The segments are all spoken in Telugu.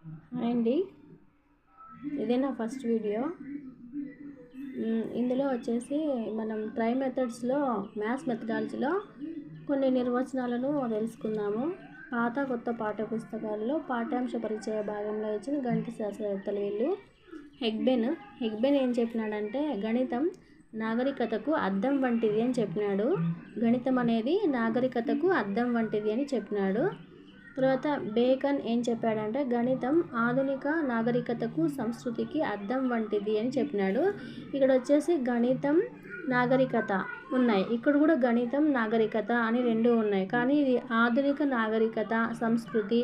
హాయ్ అండి, ఇదే నా ఫస్ట్ వీడియో. ఇందులో వచ్చేసి మనం ట్రై మెథడ్స్లో మ్యాథ్స్ మెథడాలజీలో కొన్ని నిర్వచనాలను తెలుసుకుందాము. పాత కొత్త పాఠ్య పుస్తకాల్లో పాఠ్యాంశ పరిచయ భాగంలో ఇచ్చిన గణిత శాస్త్రవేత్తలు వీళ్ళు. హెగ్బెన్ ఏం చెప్పినాడంటే గణితం నాగరికతకు అద్దం వంటిది అని చెప్పినాడు. గణితం అనేది నాగరికతకు అద్దం వంటిది అని చెప్పినాడు. తర్వాత బేకన్ ఏం చెప్పాడంటే గణితం ఆధునిక నాగరికతకు సంస్కృతికి అద్దం వంటిది అని చెప్పినాడు. ఇక్కడ వచ్చేసి గణితం నాగరికత ఉన్నాయి, ఇక్కడ కూడా గణితం నాగరికత అని రెండు ఉన్నాయి. కానీ ఇది ఆధునిక నాగరికత సంస్కృతి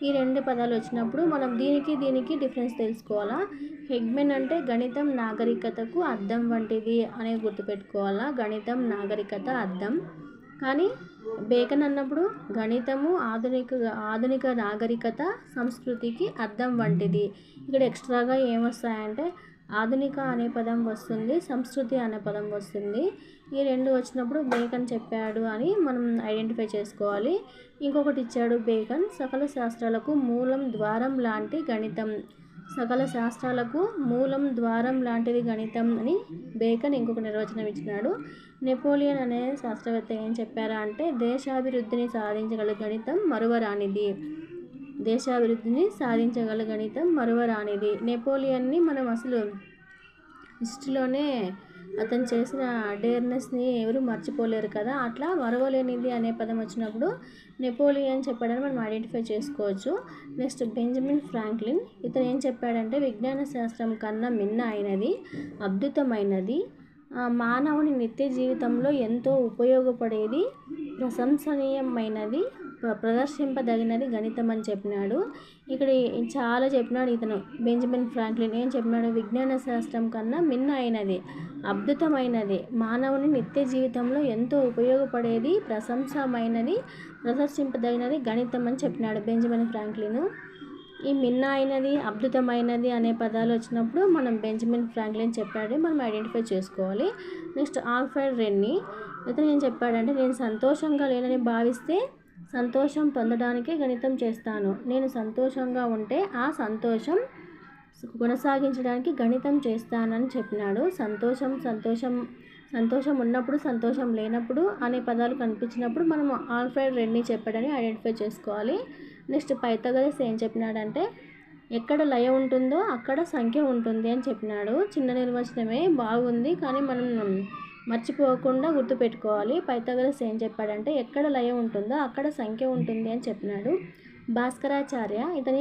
ఈ రెండు పదాలు వచ్చినప్పుడు మనం దీనికి డిఫరెన్స్ తెలుసుకోవాలా. హెగ్బెన్ అంటే గణితం నాగరికతకు అద్దం వంటిది అనేది గుర్తుపెట్టుకోవాలా, గణితం నాగరికత అద్దం. కానీ బేకన్ అన్నప్పుడు గణితము ఆధునిక నాగరికత సంస్కృతికి అద్దం వంటిది. ఇక్కడ ఎక్స్ట్రాగా ఏమొస్తాయంటే ఆధునిక అనే పదం వస్తుంది, సంస్కృతి అనే పదం వస్తుంది. ఈ రెండు వచ్చినప్పుడు బేకన్ చెప్పాడు అని మనం ఐడెంటిఫై చేసుకోవాలి. ఇంకొకటి ఇచ్చాడు బేకన్, సకల శాస్త్రాలకు మూలం ద్వారం లాంటి గణితం. సకల శాస్త్రాలకు మూలం ద్వారం లాంటిది గణితం అని బేకన్ ఇంకొక నిర్వచనం ఇచ్చినాడు. నెపోలియన్ అనే శాస్త్రవేత్త ఏం చెప్పారా అంటే దేశాభివృద్ధిని సాధించగల గణితం మరువరానిది. దేశాభివృద్ధిని సాధించగల గణితం మరువరానిది. నెపోలియన్ని మనం అసలు హిస్టరీలోనే అతను చేసిన డేర్నెస్ని ఎవరు మర్చిపోలేరు కదా, అట్లా మరవలేనిది అనే పదం వచ్చినప్పుడు నెపోలియన్ చెప్పాడని మనం ఐడెంటిఫై చేసుకోవచ్చు. నెక్స్ట్ బెంజమిన్ ఫ్రాంక్లిన్, ఇతను ఏం చెప్పాడంటే విజ్ఞాన శాస్త్రం కన్నా మిన్న అయినది, అద్భుతమైనది, మానవుని నిత్య జీవితంలో ఎంతో ఉపయోగపడేది, ప్రశంసనీయమైనది, ప్రదర్శింపదగినది గణితం అని చెప్పినాడు. ఇక్కడ చాలా చెప్పినాడు ఇతను బెంజమిన్ ఫ్రాంక్లిన్. ఏం చెప్పినాడు? విజ్ఞాన శాస్త్రం కన్నా మిన్న అయినది, అద్భుతమైనది, మానవుని నిత్య జీవితంలో ఎంతో ఉపయోగపడేది, ప్రశంసమైనది, ప్రదర్శింపదగినది గణితం అని చెప్పినాడు బెంజమిన్ ఫ్రాంక్లిన్. ఈ మిన్న అయినది అద్భుతమైనది అనే పదాలు వచ్చినప్పుడు మనం బెంజమిన్ ఫ్రాంక్లిన్ చెప్పాడు మనం ఐడెంటిఫై చేసుకోవాలి. నెక్స్ట్ ఆల్ఫ్రెడ్ రెన్నీ, ఇతను ఏం చెప్పాడంటే నేను సంతోషంగా లేనని భావిస్తే సంతోషం పొందడానికే గణితం చేస్తాను, నేను సంతోషంగా ఉంటే ఆ సంతోషం కొనసాగించడానికి గణితం చేస్తానని చెప్పినాడు. సంతోషం ఉన్నప్పుడు సంతోషం లేనప్పుడు అనే పదాలు కనిపించినప్పుడు మనం ఆల్ఫ్రెడ్ రెన్నీ చెప్పాడని ఐడెంటిఫై చేసుకోవాలి. నెక్స్ట్ పైథాగరస్ ఏం చెప్పినాడంటే ఎక్కడ లయ ఉంటుందో అక్కడ సంఖ్య ఉంటుంది అని చెప్పినాడు. చిన్న నిర్వచనమే, బాగుంది కానీ మనం మర్చిపోకుండా గుర్తుపెట్టుకోవాలి. పైథాగరస్ ఏం చెప్పాడంటే ఎక్కడ లయ ఉంటుందో అక్కడ సంఖ్య ఉంటుంది అని చెప్పినాడు. భాస్కరాచార్య, ఇతని